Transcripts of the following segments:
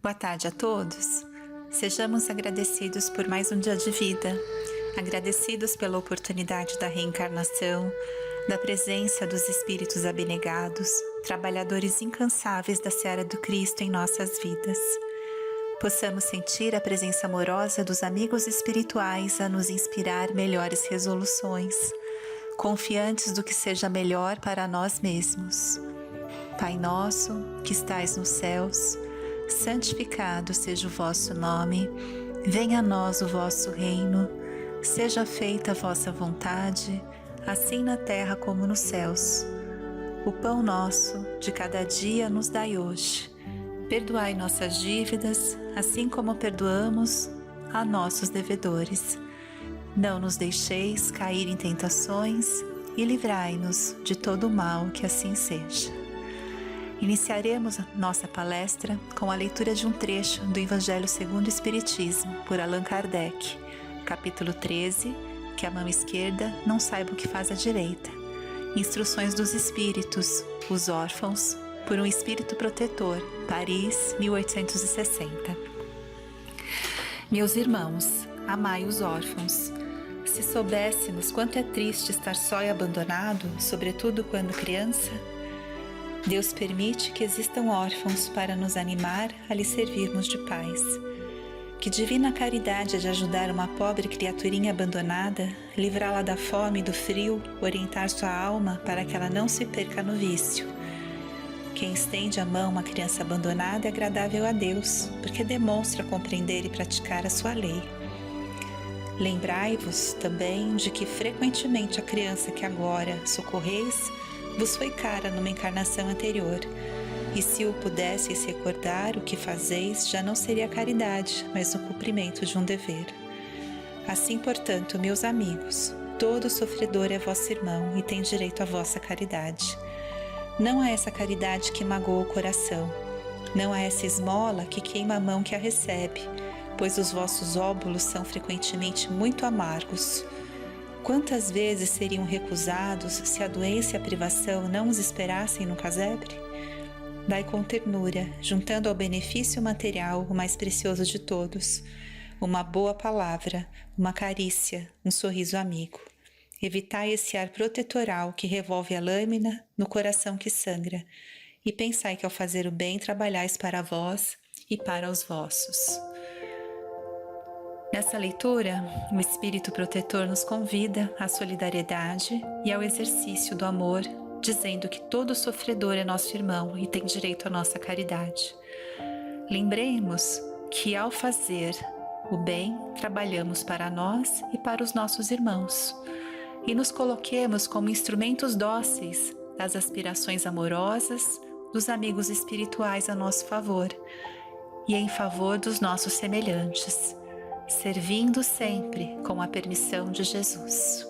Boa tarde a todos. Sejamos agradecidos por mais um dia de vida, agradecidos pela oportunidade da reencarnação, da presença dos espíritos abnegados, trabalhadores incansáveis da seara do Cristo em nossas vidas. Possamos sentir a presença amorosa dos amigos espirituais a nos inspirar melhores resoluções, confiantes do que seja melhor para nós mesmos. Pai nosso, que estais nos céus, santificado seja o vosso nome, venha a nós o vosso reino, seja feita a vossa vontade, assim na terra como nos céus. O pão nosso de cada dia nos dai hoje. Perdoai nossas dívidas, assim como perdoamos a nossos devedores. Não nos deixeis cair em tentações e livrai-nos de todo o mal, que assim seja. Iniciaremos a nossa palestra com a leitura de um trecho do Evangelho segundo o Espiritismo, por Allan Kardec, capítulo 13, que a mão esquerda não saiba o que faz a direita. Instruções dos Espíritos, os órfãos, por um Espírito Protetor, Paris, 1860. Meus irmãos, amai os órfãos. Se soubéssemos quanto é triste estar só e abandonado, sobretudo quando criança, Deus permite que existam órfãos para nos animar a lhe servirmos de pais. Que divina caridade é de ajudar uma pobre criaturinha abandonada, livrá-la da fome e do frio, orientar sua alma para que ela não se perca no vício. Quem estende a mão a uma criança abandonada é agradável a Deus, porque demonstra compreender e praticar a sua lei. Lembrai-vos também de que frequentemente a criança que agora socorreis vos foi cara numa encarnação anterior, e se o pudesseis recordar, o que fazeis já não seria caridade, mas o cumprimento de um dever. Assim, portanto, meus amigos, todo sofredor é vosso irmão e tem direito à vossa caridade. Não há essa caridade que magoa o coração, não há essa esmola que queima a mão que a recebe, pois os vossos óbolos são frequentemente muito amargos. Quantas vezes seriam recusados se a doença e a privação não os esperassem no casebre? Dai com ternura, juntando ao benefício material o mais precioso de todos, uma boa palavra, uma carícia, um sorriso amigo. Evitai esse ar protetoral que revolve a lâmina no coração que sangra, e pensai que ao fazer o bem trabalhais para vós e para os vossos. Nessa leitura, o Espírito Protetor nos convida à solidariedade e ao exercício do amor, dizendo que todo sofredor é nosso irmão e tem direito à nossa caridade. Lembremos que ao fazer o bem, trabalhamos para nós e para os nossos irmãos, e nos coloquemos como instrumentos dóceis das aspirações amorosas dos amigos espirituais a nosso favor e em favor dos nossos semelhantes, servindo sempre com a permissão de Jesus.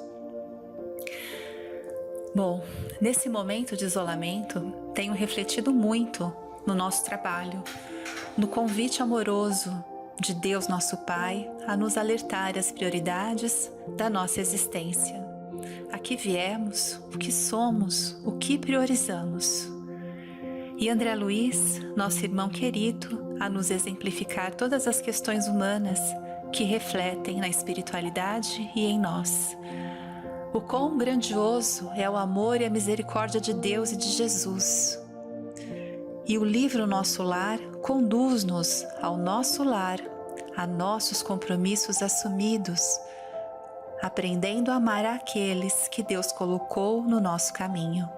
Bom, nesse momento de isolamento, tenho refletido muito no nosso trabalho, no convite amoroso de Deus nosso Pai a nos alertar as prioridades da nossa existência. A que viemos, o que somos, o que priorizamos. E André Luiz, nosso irmão querido, a nos exemplificar todas as questões humanas que refletem na espiritualidade e em nós. O quão grandioso é o amor e a misericórdia de Deus e de Jesus. E o livro Nosso Lar conduz-nos ao nosso lar, a nossos compromissos assumidos, aprendendo a amar aqueles que Deus colocou no nosso caminho.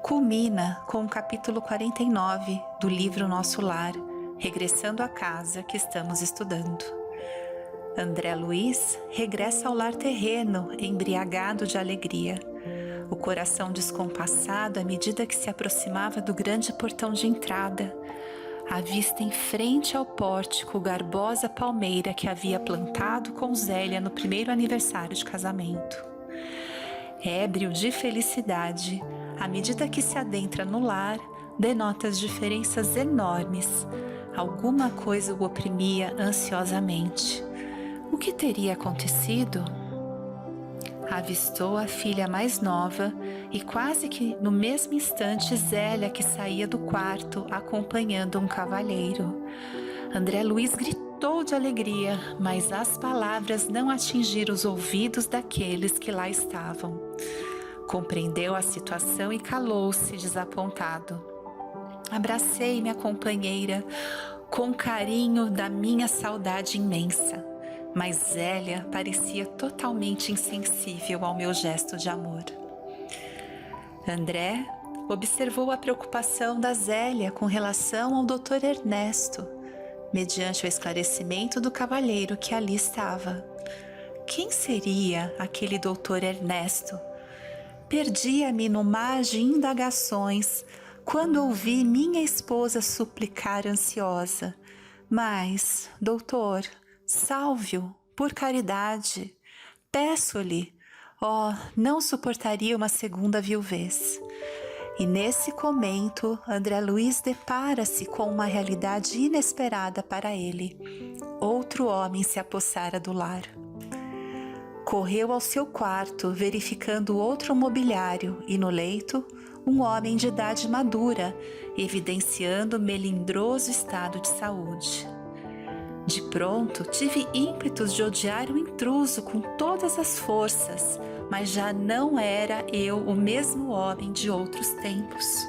Culmina com o capítulo 49 do livro Nosso Lar, regressando à casa que estamos estudando. André Luiz regressa ao lar terreno, embriagado de alegria, o coração descompassado à medida que se aproximava do grande portão de entrada, a vista em frente ao pórtico garbosa palmeira que havia plantado com Zélia no primeiro aniversário de casamento. Ébrio de felicidade, à medida que se adentra no lar, denota as diferenças enormes. Alguma coisa o oprimia ansiosamente. O que teria acontecido? avistou a filha mais nova e quase que no mesmo instante Zélia, que saía do quarto acompanhando um cavalheiro. André Luiz gritou de alegria, mas as palavras não atingiram os ouvidos daqueles que lá estavam. Compreendeu a situação e calou-se desapontado. Abracei minha companheira com carinho da minha saudade imensa, mas Zélia parecia totalmente insensível ao meu gesto de amor. André observou a preocupação da Zélia com relação ao Dr. Ernesto, mediante o esclarecimento do cavalheiro que ali estava. Quem seria aquele Dr. Ernesto? Perdia-me no mar de indagações quando ouvi minha esposa suplicar ansiosa: mas, doutor, salve-o, por caridade. Peço-lhe, não suportaria uma segunda viuvez. E nesse momento, André Luiz depara-se com uma realidade inesperada para ele. Outro homem se apossara do lar. Correu ao seu quarto, verificando outro mobiliário, e no leito, um homem de idade madura, evidenciando melindroso estado de saúde. De pronto, tive ímpetos de odiar o intruso com todas as forças, mas já não era eu o mesmo homem de outros tempos.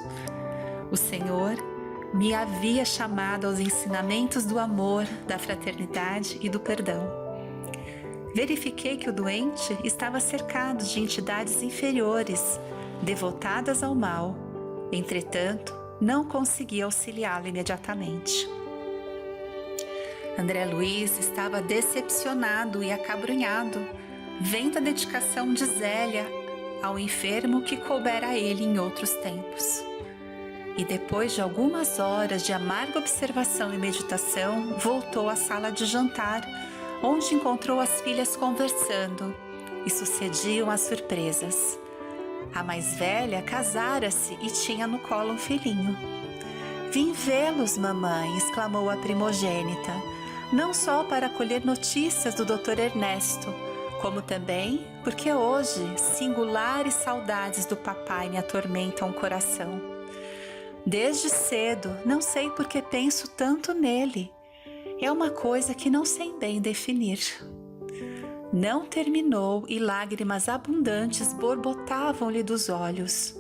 O Senhor me havia chamado aos ensinamentos do amor, da fraternidade e do perdão. Verifiquei que o doente estava cercado de entidades inferiores, devotadas ao mal. Entretanto, não consegui auxiliá-lo imediatamente. André Luiz estava decepcionado e acabrunhado, vendo a dedicação de Zélia ao enfermo que coubera a ele em outros tempos. E depois de algumas horas de amarga observação e meditação, voltou à sala de jantar, onde encontrou as filhas conversando, e sucediam as surpresas. A mais velha casara-se e tinha no colo um filhinho. "Vim vê-los, mamãe", exclamou a primogênita, não só para colher notícias do Dr. Ernesto, como também porque hoje singulares saudades do papai me atormentam o coração. Desde cedo, não sei por que penso tanto nele. É uma coisa que não sei bem definir. Não terminou e lágrimas abundantes borbotavam-lhe dos olhos.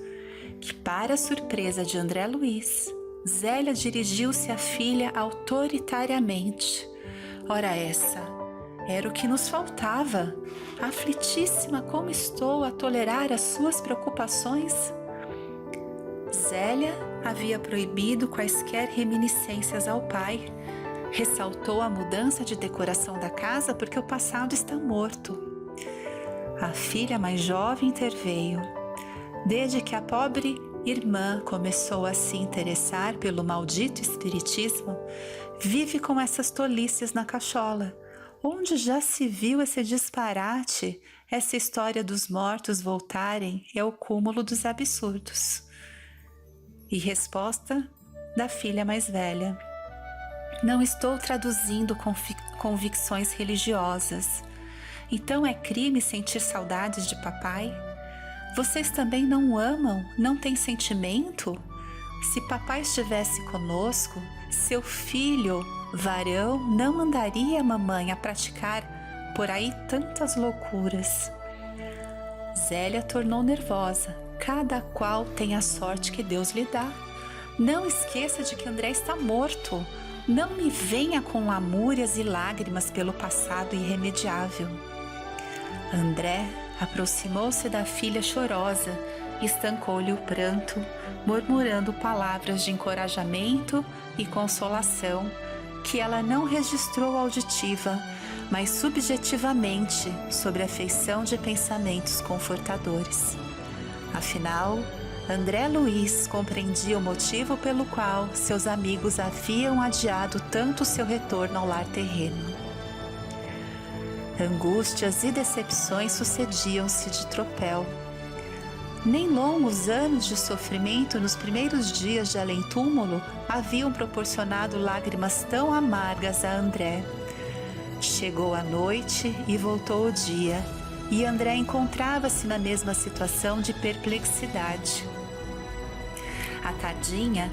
Que, para a surpresa de André Luiz, Zélia dirigiu-se à filha autoritariamente. Ora essa, era o que nos faltava. Aflitíssima como estou a tolerar as suas preocupações. Zélia havia proibido quaisquer reminiscências ao pai. Ressaltou a mudança de decoração da casa porque o passado está morto. A filha mais jovem interveio. Desde que a pobre irmã começou a se interessar pelo maldito espiritismo, vive com essas tolices na cachola. Onde já se viu esse disparate? Essa história dos mortos voltarem é o cúmulo dos absurdos. E resposta da filha mais velha: não estou traduzindo convicções religiosas. Então é crime sentir saudades de papai? Vocês também não o amam? Não têm sentimento? Se papai estivesse conosco, seu filho, varão, não mandaria a mamãe a praticar por aí tantas loucuras. Zélia tornou nervosa. Cada qual tem a sorte que Deus lhe dá. Não esqueça de que André está morto. Não me venha com lamúrias e lágrimas pelo passado irremediável. André aproximou-se da filha chorosa e estancou-lhe o pranto, murmurando palavras de encorajamento e consolação que ela não registrou auditiva, mas subjetivamente sobre a feição de pensamentos confortadores. Afinal, André Luiz compreendia o motivo pelo qual seus amigos haviam adiado tanto seu retorno ao lar terreno. Angústias e decepções sucediam-se de tropel. Nem longos anos de sofrimento nos primeiros dias de além-túmulo haviam proporcionado lágrimas tão amargas a André. Chegou a noite e voltou o dia, e André encontrava-se na mesma situação de perplexidade. À tardinha,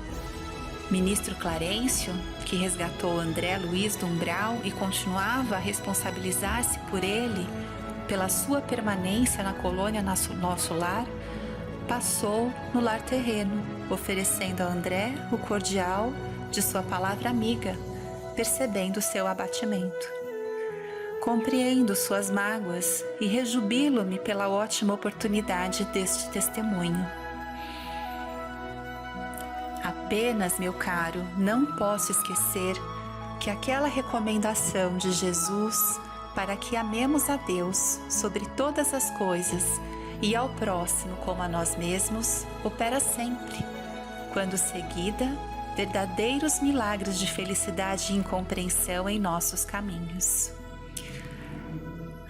ministro Clarencio, que resgatou André Luiz do umbral e continuava a responsabilizar-se por ele, pela sua permanência na colônia Nosso Lar, passou no lar terreno, oferecendo a André o cordial de sua palavra amiga, percebendo seu abatimento. Compreendo suas mágoas e rejubilo-me pela ótima oportunidade deste testemunho. Apenas, meu caro, não posso esquecer que aquela recomendação de Jesus para que amemos a Deus sobre todas as coisas e ao próximo como a nós mesmos opera sempre, quando seguida, verdadeiros milagres de felicidade e incompreensão em nossos caminhos.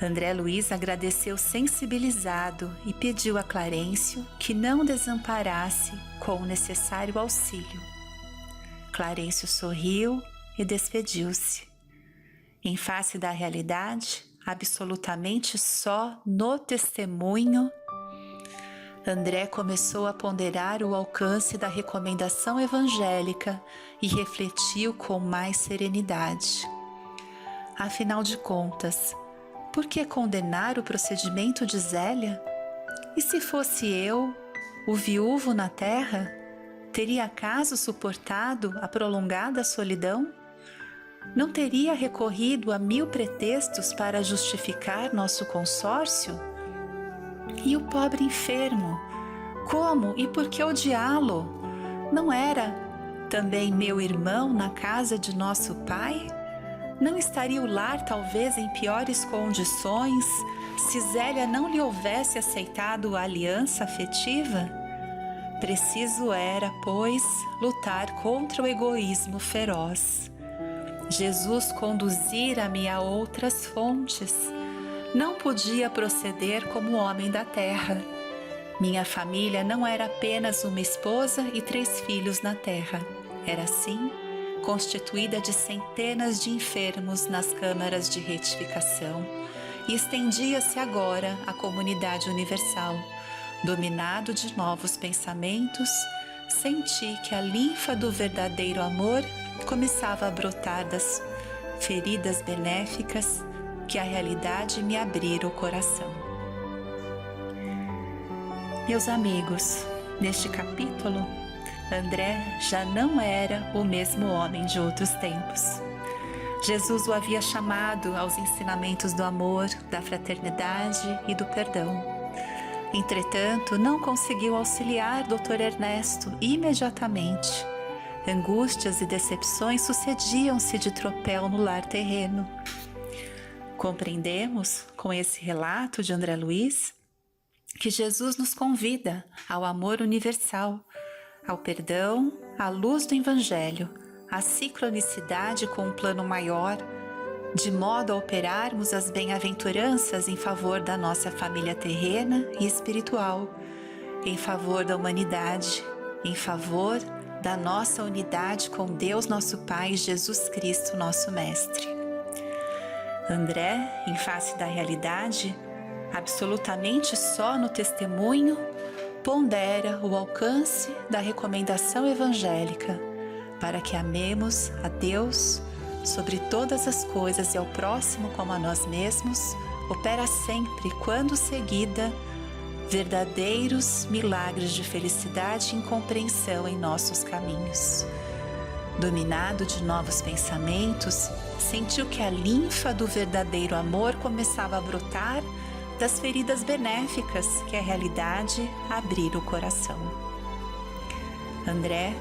André Luiz agradeceu sensibilizado e pediu a Clarencio que não desamparasse com o necessário auxílio. Clarencio sorriu e despediu-se. Em face da realidade, absolutamente só no testemunho, André começou a ponderar o alcance da recomendação evangélica e refletiu com mais serenidade. Afinal de contas, por que condenar o procedimento de Zélia? E se fosse eu, o viúvo na terra, teria acaso suportado a prolongada solidão? Não teria recorrido a 1000 pretextos para justificar nosso consórcio? E o pobre enfermo, como e por que odiá-lo? Não era também meu irmão na casa de nosso pai? Não estaria o lar talvez em piores condições se Zélia não lhe houvesse aceitado a aliança afetiva? Preciso era, pois, lutar contra o egoísmo feroz. Jesus conduzira-me a outras fontes. Não podia proceder como homem da terra. Minha família não era apenas uma esposa e 3 filhos na terra. Era, sim, constituída de centenas de enfermos nas câmaras de retificação, e estendia-se agora à comunidade universal. Dominado de novos pensamentos, senti que a linfa do verdadeiro amor começava a brotar das feridas benéficas que a realidade me abrira o coração. Meus amigos, neste capítulo, André já não era o mesmo homem de outros tempos. Jesus o havia chamado aos ensinamentos do amor, da fraternidade e do perdão. Entretanto, não conseguiu auxiliar Dr. Ernesto imediatamente. Angústias e decepções sucediam-se de tropel no lar terreno. Compreendemos, com esse relato de André Luiz, que Jesus nos convida ao amor universal, ao perdão, à luz do Evangelho, à sincronicidade com um plano maior, de modo a operarmos as bem-aventuranças em favor da nossa família terrena e espiritual, em favor da humanidade, em favor da nossa unidade com Deus nosso Pai e Jesus Cristo nosso Mestre. André, em face da realidade, absolutamente só no testemunho, pondera o alcance da recomendação evangélica para que amemos a Deus sobre todas as coisas e ao próximo como a nós mesmos, opera sempre, quando seguida, verdadeiros milagres de felicidade e incompreensão em nossos caminhos. Dominado de novos pensamentos, sentiu que a linfa do verdadeiro amor começava a brotar das feridas benéficas que a realidade abrira o coração. André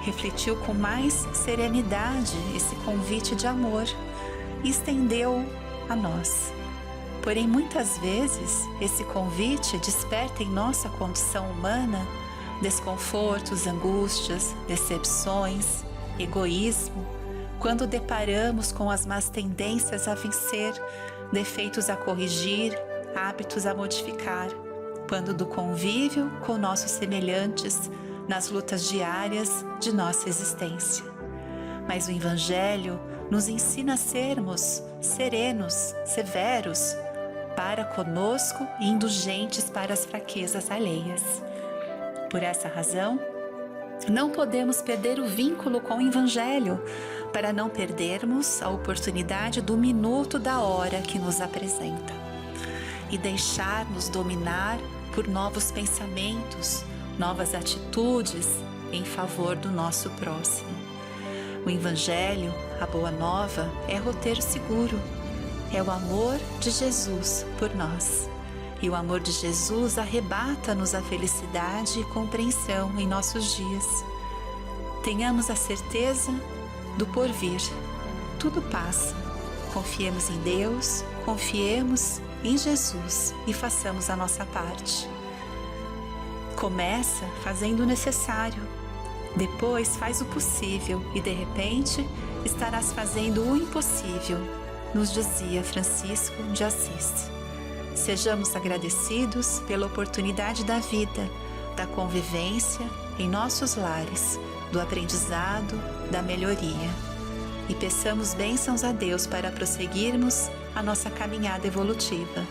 refletiu com mais serenidade esse convite de amor e estendeu a nós. Porém, muitas vezes, esse convite desperta em nossa condição humana desconfortos, angústias, decepções, egoísmo, quando deparamos com as más tendências a vencer, defeitos a corrigir, hábitos a modificar, quando do convívio com nossos semelhantes nas lutas diárias de nossa existência. Mas o Evangelho nos ensina a sermos serenos, severos, para conosco e indulgentes para as fraquezas alheias. Por essa razão, não podemos perder o vínculo com o Evangelho, para não perdermos a oportunidade do minuto da hora que nos apresenta e deixar-nos dominar por novos pensamentos, novas atitudes em favor do nosso próximo. O Evangelho, a Boa Nova, é roteiro seguro. É o amor de Jesus por nós. E o amor de Jesus arrebata-nos a felicidade e compreensão em nossos dias. Tenhamos a certeza do porvir. Tudo passa. Confiemos em Deus, confiemos em Jesus e façamos a nossa parte. Começa fazendo o necessário. Depois faz o possível e de repente estarás fazendo o impossível, nos dizia Francisco de Assis. Sejamos agradecidos pela oportunidade da vida, da convivência em nossos lares, do aprendizado, da melhoria. E peçamos bênçãos a Deus para prosseguirmos a nossa caminhada evolutiva.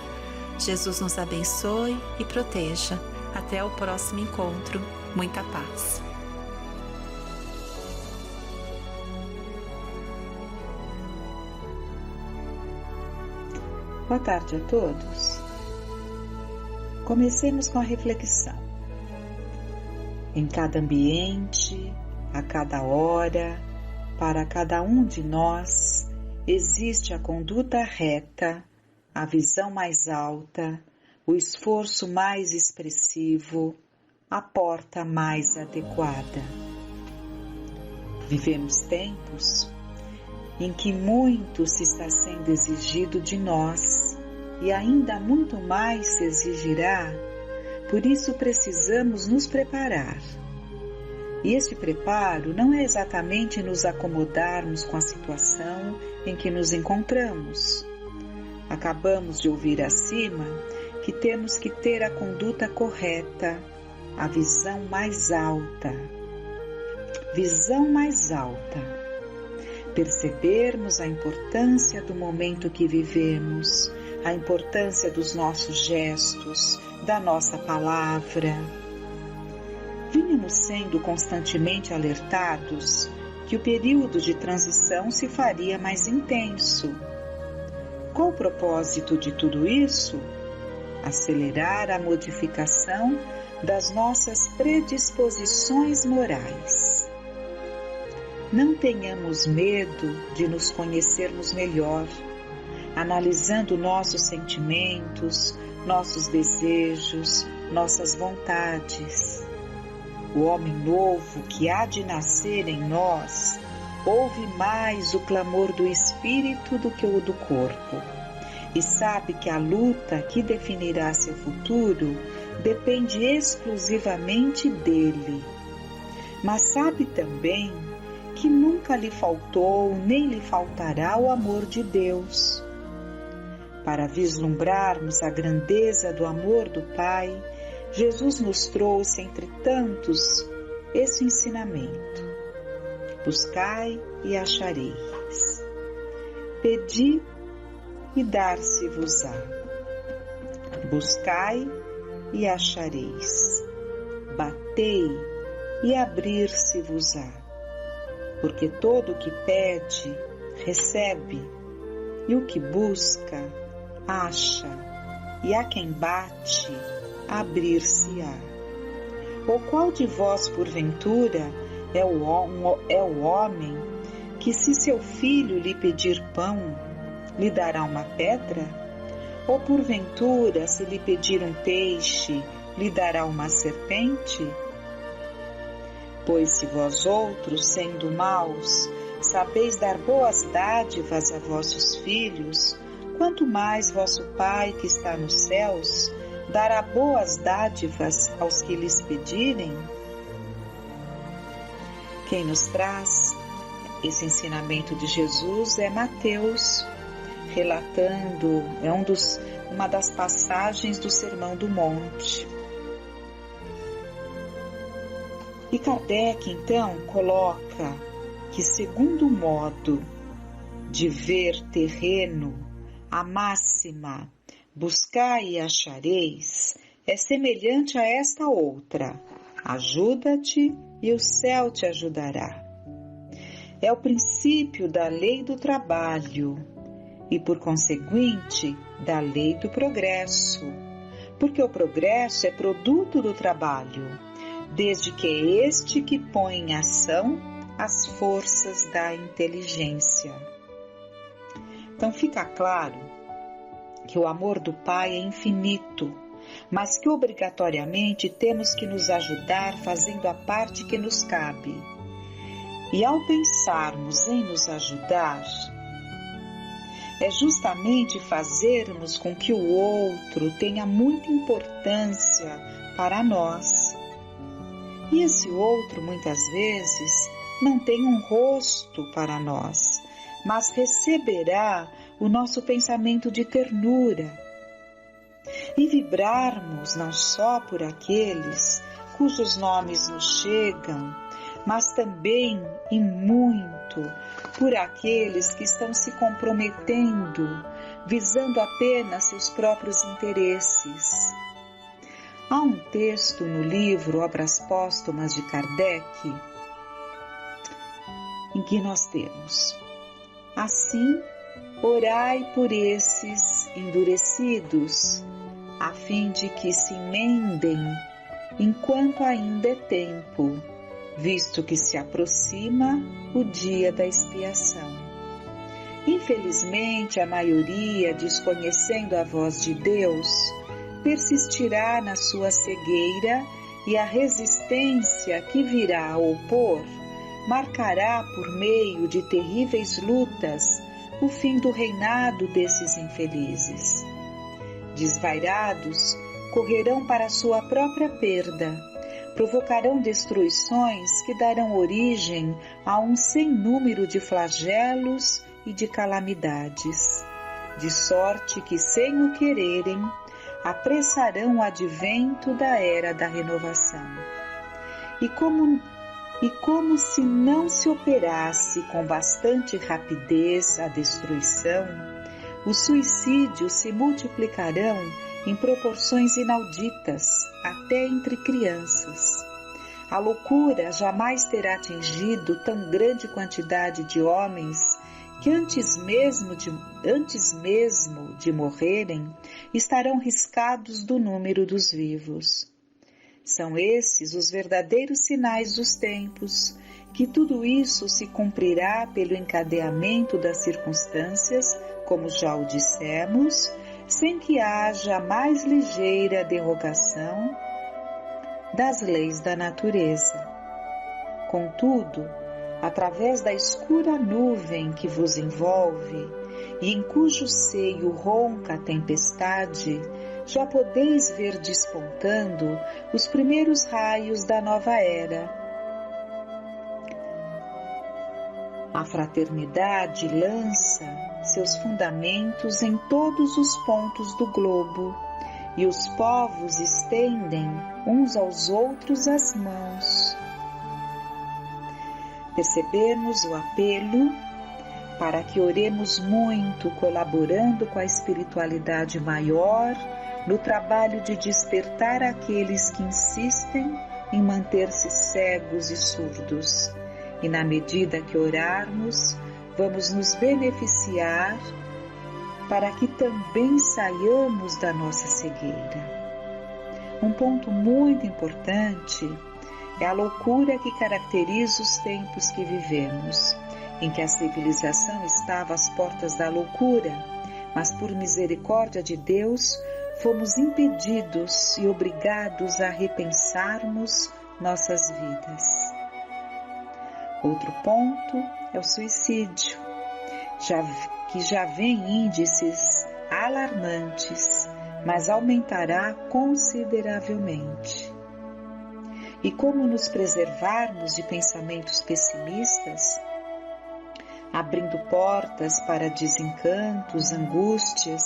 Jesus nos abençoe e proteja. Até o próximo encontro. Muita paz. Boa tarde a todos. Comecemos com a reflexão. Em cada ambiente, a cada hora, para cada um de nós, existe a conduta reta, a visão mais alta, o esforço mais expressivo, a porta mais adequada. Vivemos tempos em que muito se está sendo exigido de nós e ainda muito mais se exigirá, por isso precisamos nos preparar. E este preparo não é exatamente nos acomodarmos com a situação em que nos encontramos. Acabamos de ouvir acima que temos que ter a conduta correta, a visão mais alta. Visão mais alta. Percebermos a importância do momento que vivemos, a importância dos nossos gestos, da nossa palavra. Vínhamos sendo constantemente alertados que o período de transição se faria mais intenso. Qual o propósito de tudo isso? Acelerar a modificação das nossas predisposições morais. Não tenhamos medo de nos conhecermos melhor, analisando nossos sentimentos, nossos desejos, nossas vontades. O homem novo que há de nascer em nós ouve mais o clamor do espírito do que o do corpo e sabe que a luta que definirá seu futuro depende exclusivamente dele. Mas sabe também que nunca lhe faltou nem lhe faltará o amor de Deus. Para vislumbrarmos a grandeza do amor do Pai, Jesus nos trouxe, entre tantos, esse ensinamento. Buscai e achareis. Pedi e dar-se-vos-á. Buscai e achareis. Batei e abrir-se-vos-á. Porque todo o que pede, recebe, e o que busca, acha, e a quem bate, abrir-se-á. Ou qual de vós, porventura, é o homem que, se seu filho lhe pedir pão, lhe dará uma pedra? Ou porventura, se lhe pedir um peixe, lhe dará uma serpente? Pois se vós outros, sendo maus, sabeis dar boas dádivas a vossos filhos, quanto mais vosso Pai que está nos céus dará boas dádivas aos que lhes pedirem? Quem nos traz esse ensinamento de Jesus é Mateus, relatando, uma das passagens do Sermão do Monte. E Kardec, então, coloca que, segundo o modo de ver terreno, a máxima buscai e achareis, é semelhante a esta outra: ajuda-te e o céu te ajudará. É o princípio da lei do trabalho e, por conseguinte, da lei do progresso, porque o progresso é produto do trabalho, desde que é este que põe em ação as forças da inteligência. Então fica claro que o amor do Pai é infinito, mas que obrigatoriamente temos que nos ajudar fazendo a parte que nos cabe. E ao pensarmos em nos ajudar, é justamente fazermos com que o outro tenha muita importância para nós. E esse outro, muitas vezes, não tem um rosto para nós, mas receberá o nosso pensamento de ternura. E vibrarmos não só por aqueles cujos nomes nos chegam, mas também e muito por aqueles que estão se comprometendo, visando apenas seus próprios interesses. Há um texto no livro Obras Póstumas de Kardec, em que nós temos: assim, orai por esses endurecidos, a fim de que se emendem enquanto ainda é tempo, visto que se aproxima o dia da expiação. Infelizmente, a maioria, desconhecendo a voz de Deus, persistirá na sua cegueira, e a resistência que virá a opor marcará por meio de terríveis lutas o fim do reinado desses infelizes. Desvairados, correrão para sua própria perda, provocarão destruições que darão origem a um sem número de flagelos e de calamidades, de sorte que, sem o quererem, apressarão o advento da era da renovação. E como se não se operasse com bastante rapidez a destruição, os suicídios se multiplicarão em proporções inauditas, até entre crianças. A loucura jamais terá atingido tão grande quantidade de homens que antes mesmo de morrerem, estarão riscados do número dos vivos. São esses os verdadeiros sinais dos tempos, que tudo isso se cumprirá pelo encadeamento das circunstâncias, como já o dissemos, sem que haja a mais ligeira derrogação das leis da natureza. Contudo, através da escura nuvem que vos envolve e em cujo seio ronca a tempestade, já podeis ver despontando os primeiros raios da nova era. A fraternidade lança seus fundamentos em todos os pontos do globo, e os povos estendem uns aos outros as mãos. Percebemos o apelo para que oremos muito, colaborando com a espiritualidade maior no trabalho de despertar aqueles que insistem em manter-se cegos e surdos. E na medida que orarmos, vamos nos beneficiar para que também saiamos da nossa cegueira. Um ponto muito importante é a loucura que caracteriza os tempos que vivemos, em que a civilização estava às portas da loucura, mas por misericórdia de Deus fomos impedidos e obrigados a repensarmos nossas vidas. Outro ponto é o suicídio, que já vem índices alarmantes, mas aumentará consideravelmente. E como nos preservarmos de pensamentos pessimistas, abrindo portas para desencantos, angústias,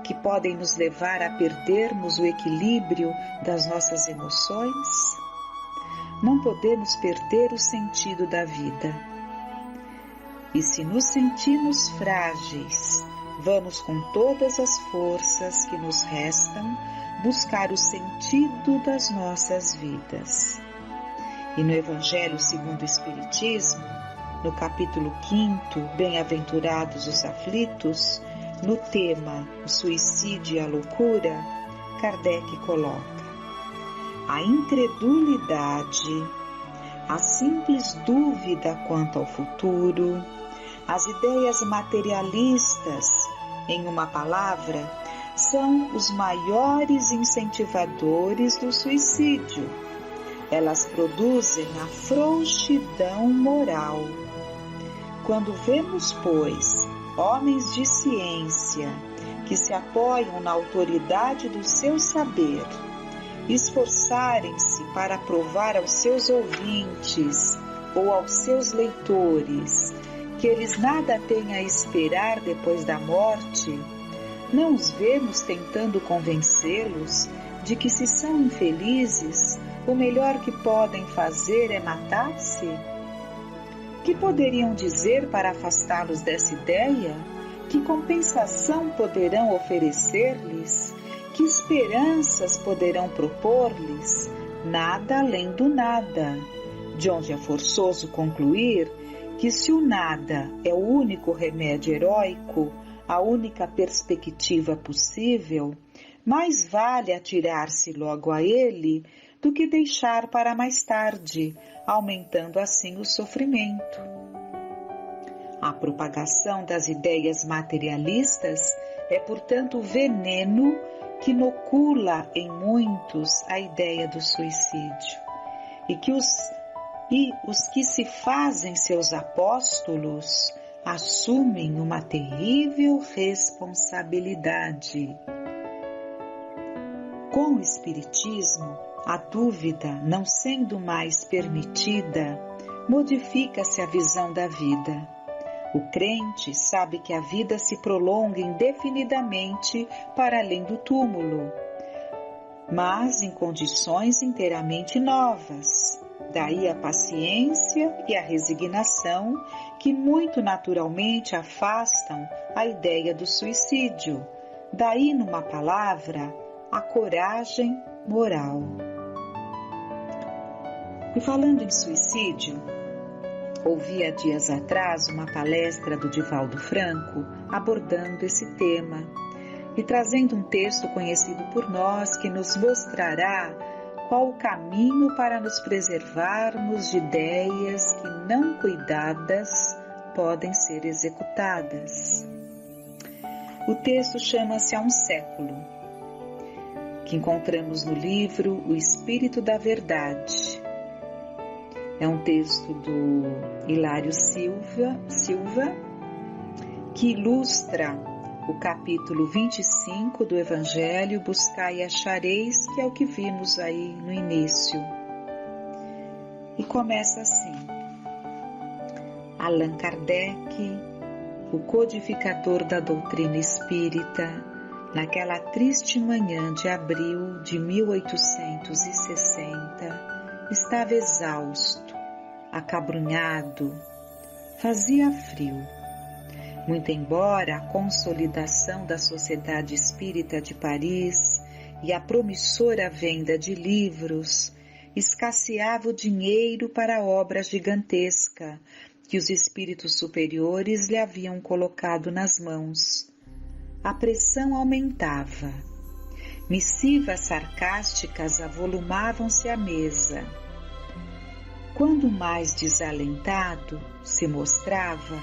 que podem nos levar a perdermos o equilíbrio das nossas emoções? Não podemos perder o sentido da vida. E se nos sentimos frágeis, vamos com todas as forças que nos restam buscar o sentido das nossas vidas. E no Evangelho segundo o Espiritismo, no capítulo 5, Bem-aventurados os aflitos, no tema O suicídio e a loucura, Kardec coloca: a incredulidade, a simples dúvida quanto ao futuro, as ideias materialistas, em uma palavra, são os maiores incentivadores do suicídio. Elas produzem a frouxidão moral. Quando vemos, pois, homens de ciência que se apoiam na autoridade do seu saber, esforçarem-se para provar aos seus ouvintes ou aos seus leitores que eles nada têm a esperar depois da morte, não os vemos tentando convencê-los de que, se são infelizes, o melhor que podem fazer é matar-se? Que poderiam dizer para afastá-los dessa ideia? Que compensação poderão oferecer-lhes? Que esperanças poderão propor-lhes? Nada além do nada, de onde é forçoso concluir que, se o nada é o único remédio heróico, a única perspectiva possível, mais vale atirar-se logo a ele do que deixar para mais tarde, aumentando assim o sofrimento. A propagação das ideias materialistas é, portanto, o veneno que inocula em muitos a ideia do suicídio, e os que se fazem seus apóstolos assumem uma terrível responsabilidade. Com o Espiritismo, a dúvida, não sendo mais permitida, modifica-se a visão da vida. O crente sabe que a vida se prolonga indefinidamente para além do túmulo, mas em condições inteiramente novas. Daí a paciência e a resignação que muito naturalmente afastam a ideia do suicídio. Daí, numa palavra, a coragem moral. E falando em suicídio, ouvi há dias atrás uma palestra do Divaldo Franco abordando esse tema e trazendo um texto conhecido por nós que nos mostrará qual o caminho para nos preservarmos de ideias que, não cuidadas, podem ser executadas. O texto chama-se Há um Século, que encontramos no livro O Espírito da Verdade. É um texto do Hilário Silva, que ilustra o capítulo 25 do Evangelho, Buscai e achareis, que é o que vimos aí no início. E começa assim: Allan Kardec, o codificador da doutrina espírita, naquela triste manhã de abril de 1860, estava exausto, acabrunhado, fazia frio. Muito embora a consolidação da Sociedade Espírita de Paris e a promissora venda de livros, escasseava o dinheiro para a obra gigantesca que os espíritos superiores lhe haviam colocado nas mãos. A pressão aumentava. Missivas sarcásticas avolumavam-se à mesa. Quando mais desalentado se mostrava,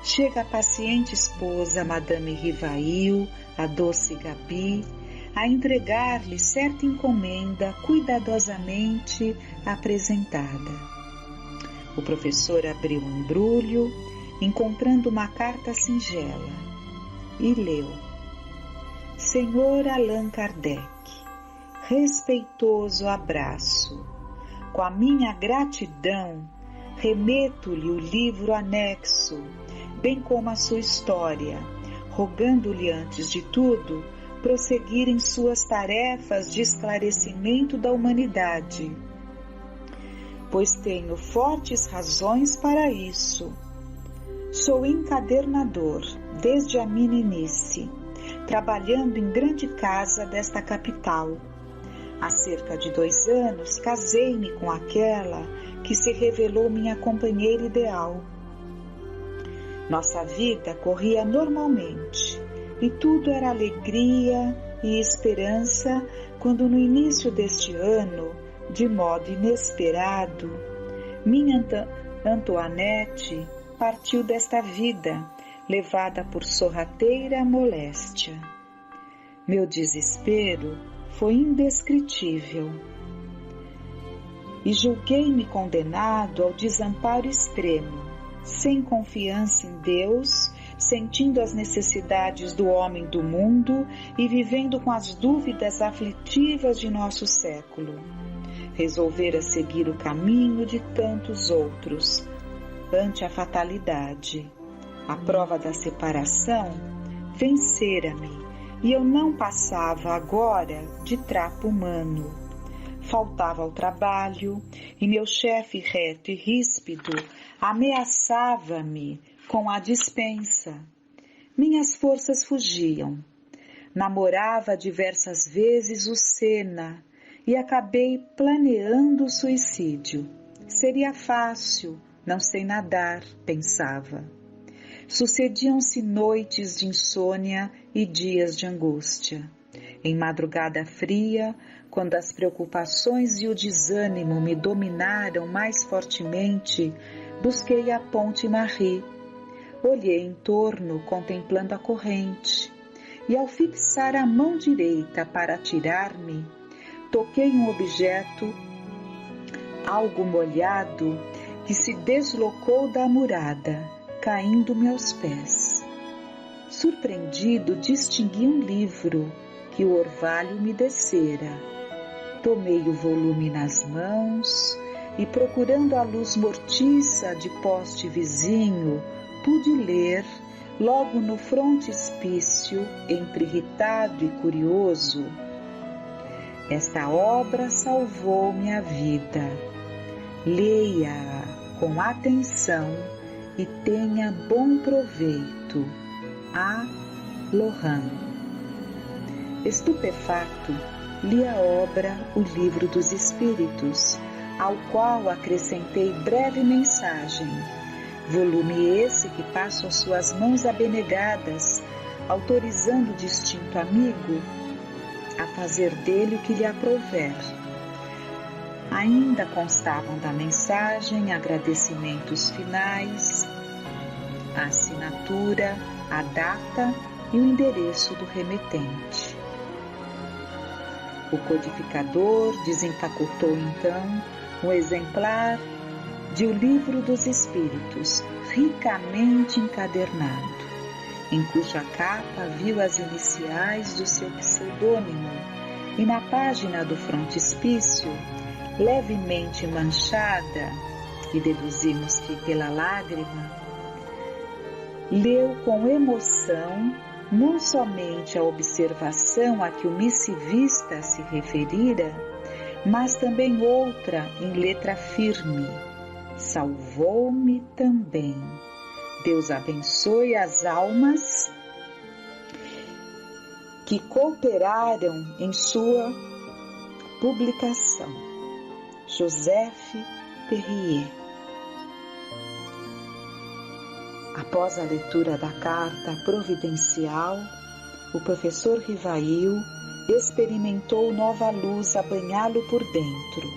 chega a paciente esposa Madame Rivail, a doce Gabi, a entregar-lhe certa encomenda cuidadosamente apresentada. O professor abriu um embrulho, encontrando uma carta singela, e leu: Senhor Allan Kardec, respeitoso abraço. Com a minha gratidão, remeto-lhe o livro anexo, bem como a sua história, rogando-lhe, antes de tudo, prosseguir em suas tarefas de esclarecimento da humanidade, pois tenho fortes razões para isso. Sou encadernador, desde a meninice, trabalhando em grande casa desta capital. Há cerca de 2 anos, casei-me com aquela que se revelou minha companheira ideal. Nossa vida corria normalmente e tudo era alegria e esperança quando no início deste ano, de modo inesperado, minha Antoinette partiu desta vida, levada por sorrateira moléstia. Meu desespero foi indescritível e julguei-me condenado ao desamparo extremo, sem confiança em Deus, sentindo as necessidades do homem do mundo e vivendo com as dúvidas aflitivas de nosso século. Resolvera seguir o caminho de tantos outros, ante a fatalidade. A prova da separação vencera-me e eu não passava agora de trapo humano. Faltava ao trabalho e meu chefe reto e ríspido ameaçava-me com a dispensa. Minhas forças fugiam. Namorava diversas vezes o Senna e acabei planeando o suicídio. Seria fácil, não sei nadar, pensava. Sucediam-se noites de insônia e dias de angústia. Em madrugada fria, quando as preocupações e o desânimo me dominaram mais fortemente, busquei a Ponte Marie. Olhei em torno, contemplando a corrente, e ao fixar a mão direita para atirar-me, toquei um objeto, algo molhado, que se deslocou da murada, caindo-me aos pés. Surpreendido, distingui um livro que o orvalho me descera. Tomei o volume nas mãos e, procurando a luz mortiça de poste vizinho, pude ler, logo no frontispício, entre irritado e curioso: esta obra salvou-me a vida. Leia-a com atenção e tenha bom proveito. A. Lohan. Estupefato, li a obra O Livro dos Espíritos, ao qual acrescentei breve mensagem. Volume esse que passo às suas mãos abnegadas, autorizando o distinto amigo a fazer dele o que lhe aprouver. Ainda constavam da mensagem agradecimentos finais, a assinatura, a data e o endereço do remetente. O codificador desempacotou então um exemplar de O Livro dos Espíritos, ricamente encadernado, em cuja capa viu as iniciais do seu pseudônimo e na página do frontispício, levemente manchada, e deduzimos que pela lágrima, leu com emoção não somente a observação a que o missivista se referira, mas também outra em letra firme: salvou-me também. Deus abençoe as almas que cooperaram em sua publicação. Joseph Perrier. Após a leitura da carta providencial, o professor Rivail experimentou nova luz a banhá-lo por dentro.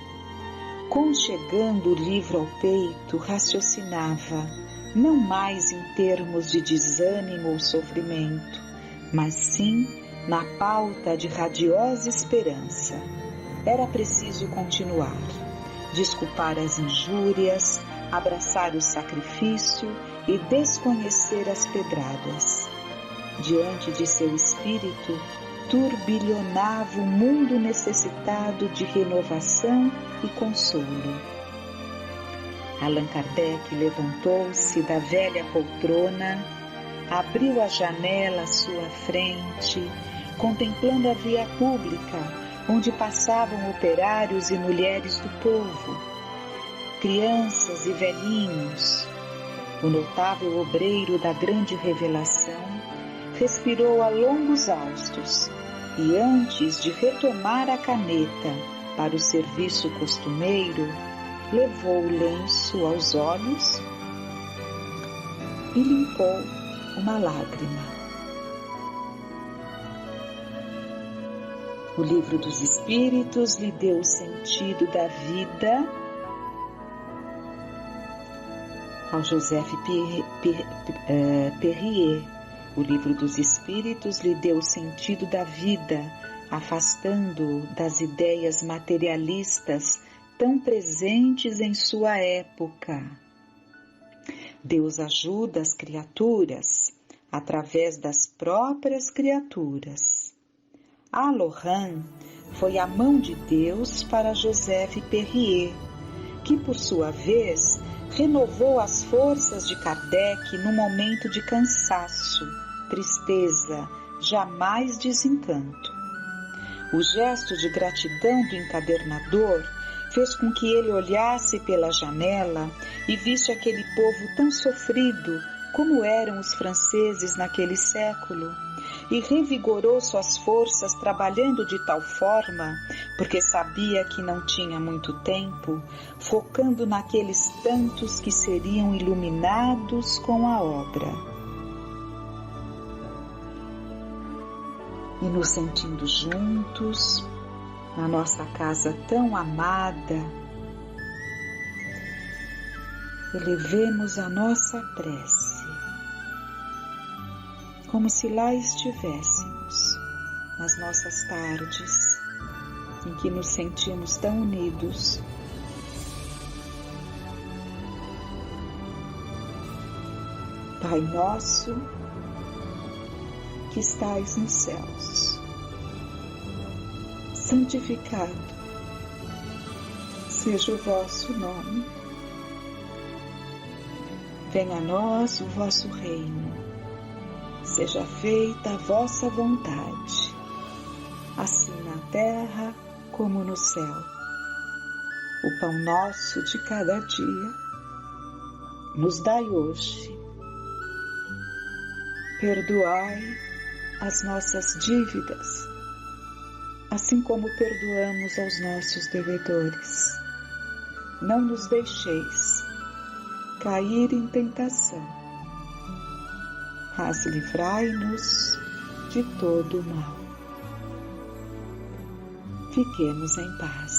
Conchegando o livro ao peito, raciocinava, não mais em termos de desânimo ou sofrimento, mas sim na pauta de radiosa esperança. Era preciso continuar, desculpar as injúrias, abraçar o sacrifício e desconhecer as pedradas. Diante de seu espírito, turbilhonava o mundo necessitado de renovação e consolo. Allan Kardec levantou-se da velha poltrona, abriu a janela à sua frente, contemplando a via pública, onde passavam operários e mulheres do povo, crianças e velhinhos. O notável obreiro da grande revelação respirou a longos haustos e, antes de retomar a caneta para o serviço costumeiro, levou o lenço aos olhos e limpou uma lágrima. O Livro dos Espíritos lhe deu o sentido da vida ao Joseph Perrier. O Livro dos Espíritos lhe deu o sentido da vida, afastando-o das ideias materialistas tão presentes em sua época. Deus ajuda as criaturas através das próprias criaturas. A Lohan foi a mão de Deus para Joseph Perrier, que por sua vez renovou as forças de Kardec num momento de cansaço, tristeza, jamais desencanto. O gesto de gratidão do encadernador fez com que ele olhasse pela janela e visse aquele povo tão sofrido como eram os franceses naquele século, e revigorou suas forças trabalhando de tal forma, porque sabia que não tinha muito tempo, focando naqueles tantos que seriam iluminados com a obra. E nos sentindo juntos, na nossa casa tão amada, elevemos a nossa prece, como se lá estivéssemos, nas nossas tardes, em que nos sentimos tão unidos. Pai nosso, que estais nos céus, santificado seja o vosso nome. Venha a nós o vosso reino. Seja feita a vossa vontade, assim na terra como no céu. O pão nosso de cada dia nos dai hoje. Perdoai as nossas dívidas, assim como perdoamos aos nossos devedores. Não nos deixeis cair em tentação, mas livrai-nos de todo o mal. Fiquemos em paz.